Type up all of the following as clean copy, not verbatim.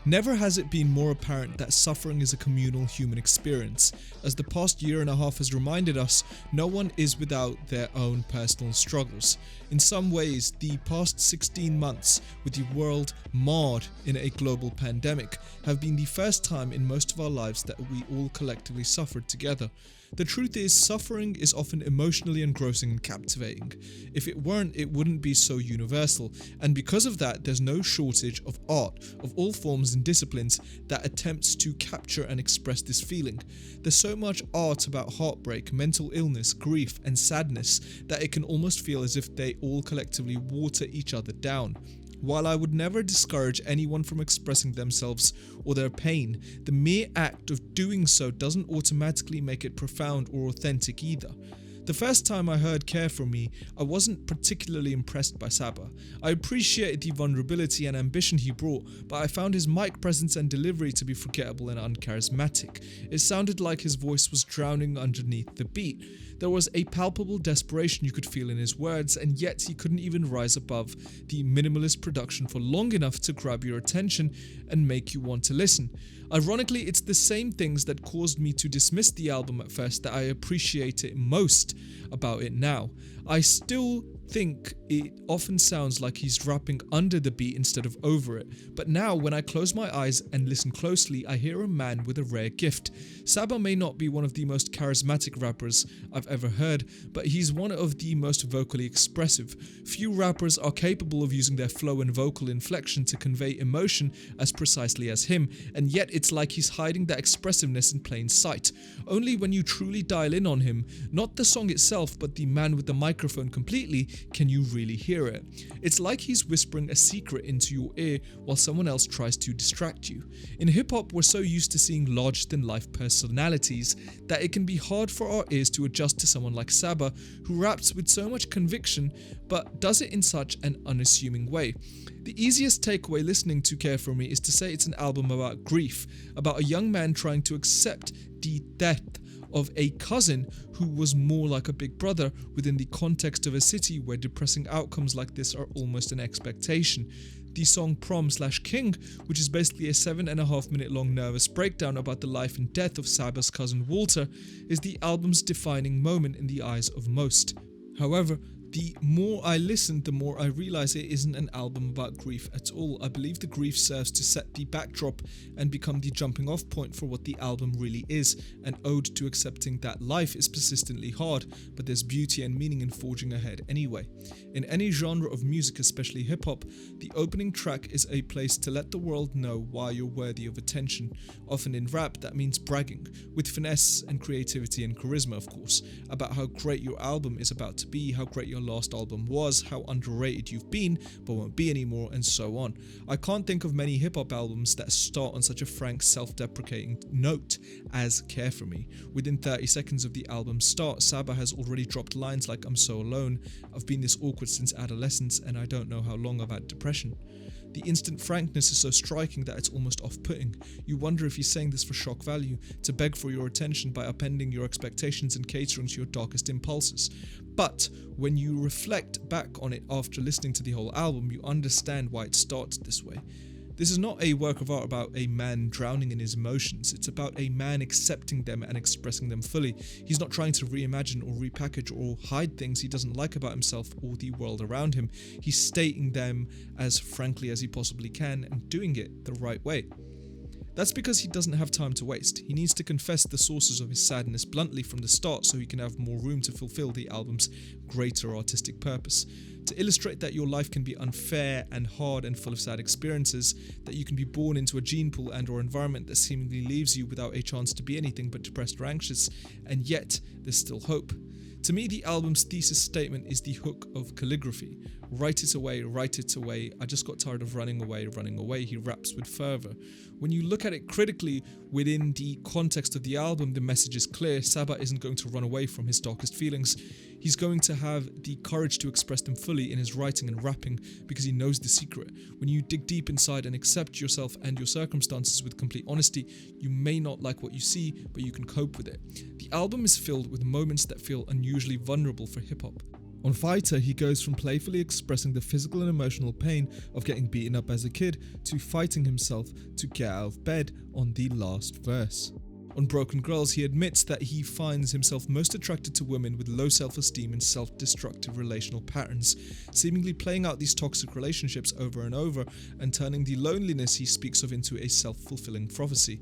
Never has it been more apparent that suffering is a communal human experience. As the past year and a half has reminded us, no one is without their own personal struggles. In some ways, the past 16 months, with the world marred in a global pandemic, have been the first time in most of our lives that we all collectively suffered together. The truth is, suffering is often emotionally engrossing and captivating. If it weren't, it wouldn't be so universal, and because of that, there's no shortage of art, of all forms and disciplines, that attempts to capture and express this feeling. There's so much art about heartbreak, mental illness, grief, and sadness that it can almost feel as if they all collectively water each other down. While I would never discourage anyone from expressing themselves or their pain, the mere act of doing so doesn't automatically make it profound or authentic either. The first time I heard Care For Me, I wasn't particularly impressed by Saba. I appreciated the vulnerability and ambition he brought, but I found his mic presence and delivery to be forgettable and uncharismatic. It sounded like his voice was drowning underneath the beat. There was a palpable desperation you could feel in his words, and yet he couldn't even rise above the minimalist production for long enough to grab your attention and make you want to listen. Ironically, it's the same things that caused me to dismiss the album at first that I appreciate it most about it now. I still think it often sounds like he's rapping under the beat instead of over it, but now when I close my eyes and listen closely, I hear a man with a rare gift. Saba may not be one of the most charismatic rappers I've ever heard, but he's one of the most vocally expressive. Few rappers are capable of using their flow and vocal inflection to convey emotion as precisely as him, and yet it's like he's hiding that expressiveness in plain sight. Only when you truly dial in on him, not the song itself but the man with the microphone completely, can you really hear it. It's like he's whispering a secret into your ear while someone else tries to distract you. In hip-hop, we're so used to seeing larger-than-life personalities that it can be hard for our ears to adjust to someone like Saba, who raps with so much conviction but does it in such an unassuming way. The easiest takeaway listening to Care For Me is to say it's an album about grief, about a young man trying to accept the death of a cousin who was more like a big brother within the context of a city where depressing outcomes like this are almost an expectation. The song Prom/King, which is basically a 7.5 minute long nervous breakdown about the life and death of Saba's cousin Walter, is the album's defining moment in the eyes of most. However, the more I listen, the more I realize it isn't an album about grief at all. I believe the grief serves to set the backdrop and become the jumping off point for what the album really is, an ode to accepting that life is persistently hard, but there's beauty and meaning in forging ahead anyway. In any genre of music, especially hip-hop, the opening track is a place to let the world know why you're worthy of attention. Often in rap, that means bragging, with finesse and creativity and charisma, of course, about how great your album is about to be, how great your last album was, how underrated you've been but won't be anymore, and so on. I can't think of many hip-hop albums that start on such a frank, self-deprecating note as Care For Me. Within 30 seconds of the album's start, Saba has already dropped lines like "I'm so alone, I've been this awkward since adolescence, and I don't know how long I've had depression." The instant frankness is so striking that it's almost off-putting. You wonder if he's saying this for shock value, to beg for your attention by upending your expectations and catering to your darkest impulses. But when you reflect back on it after listening to the whole album, you understand why it starts this way. This is not a work of art about a man drowning in his emotions. It's about a man accepting them and expressing them fully. He's not trying to reimagine or repackage or hide things he doesn't like about himself or the world around him. He's stating them as frankly as he possibly can and doing it the right way. That's because he doesn't have time to waste. He needs to confess the sources of his sadness bluntly from the start so he can have more room to fulfill the album's greater artistic purpose. To illustrate that your life can be unfair and hard and full of sad experiences, that you can be born into a gene pool and or environment that seemingly leaves you without a chance to be anything but depressed or anxious, and yet there's still hope. To me, the album's thesis statement is the hook of calligraphy. Write it away, I just got tired of running away, he raps with fervor. When you look at it critically within the context of the album, the message is clear. Saba isn't going to run away from his darkest feelings. He's going to have the courage to express them fully in his writing and rapping because he knows the secret. When you dig deep inside and accept yourself and your circumstances with complete honesty, you may not like what you see, but you can cope with it. The album is filled with moments that feel unusually vulnerable for hip-hop. On Fighter, he goes from playfully expressing the physical and emotional pain of getting beaten up as a kid to fighting himself to get out of bed on the last verse. On Broken Girls, he admits that he finds himself most attracted to women with low self-esteem and self-destructive relational patterns, seemingly playing out these toxic relationships over and over and turning the loneliness he speaks of into a self-fulfilling prophecy.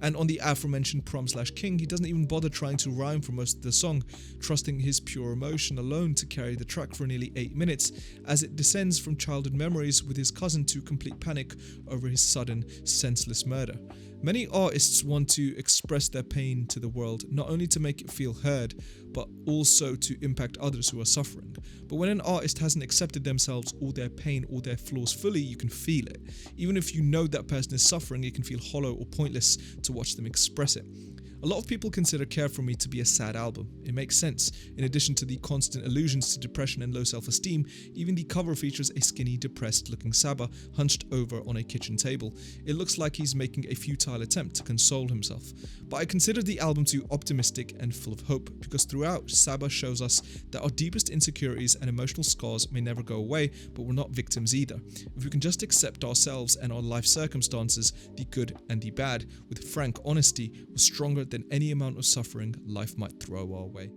And on the aforementioned Prom/King, he doesn't even bother trying to rhyme for most of the song, trusting his pure emotion alone to carry the track for nearly 8 minutes, as it descends from childhood memories with his cousin to complete panic over his sudden, senseless murder. Many artists want to express their pain to the world, not only to make it feel heard, but also to impact others who are suffering. But when an artist hasn't accepted themselves or their pain or their flaws fully, you can feel it. Even if you know that person is suffering, it can feel hollow or pointless to watch them express it. A lot of people consider Care For Me to be a sad album. It makes sense. In addition to the constant allusions to depression and low self-esteem, even the cover features a skinny, depressed-looking Saba hunched over on a kitchen table. It looks like he's making a futile attempt to console himself. But I consider the album to optimistic and full of hope, because throughout, Saba shows us that our deepest insecurities and emotional scars may never go away, but we're not victims either. If we can just accept ourselves and our life circumstances, the good and the bad, with frank honesty, we're stronger than any amount of suffering life might throw our way.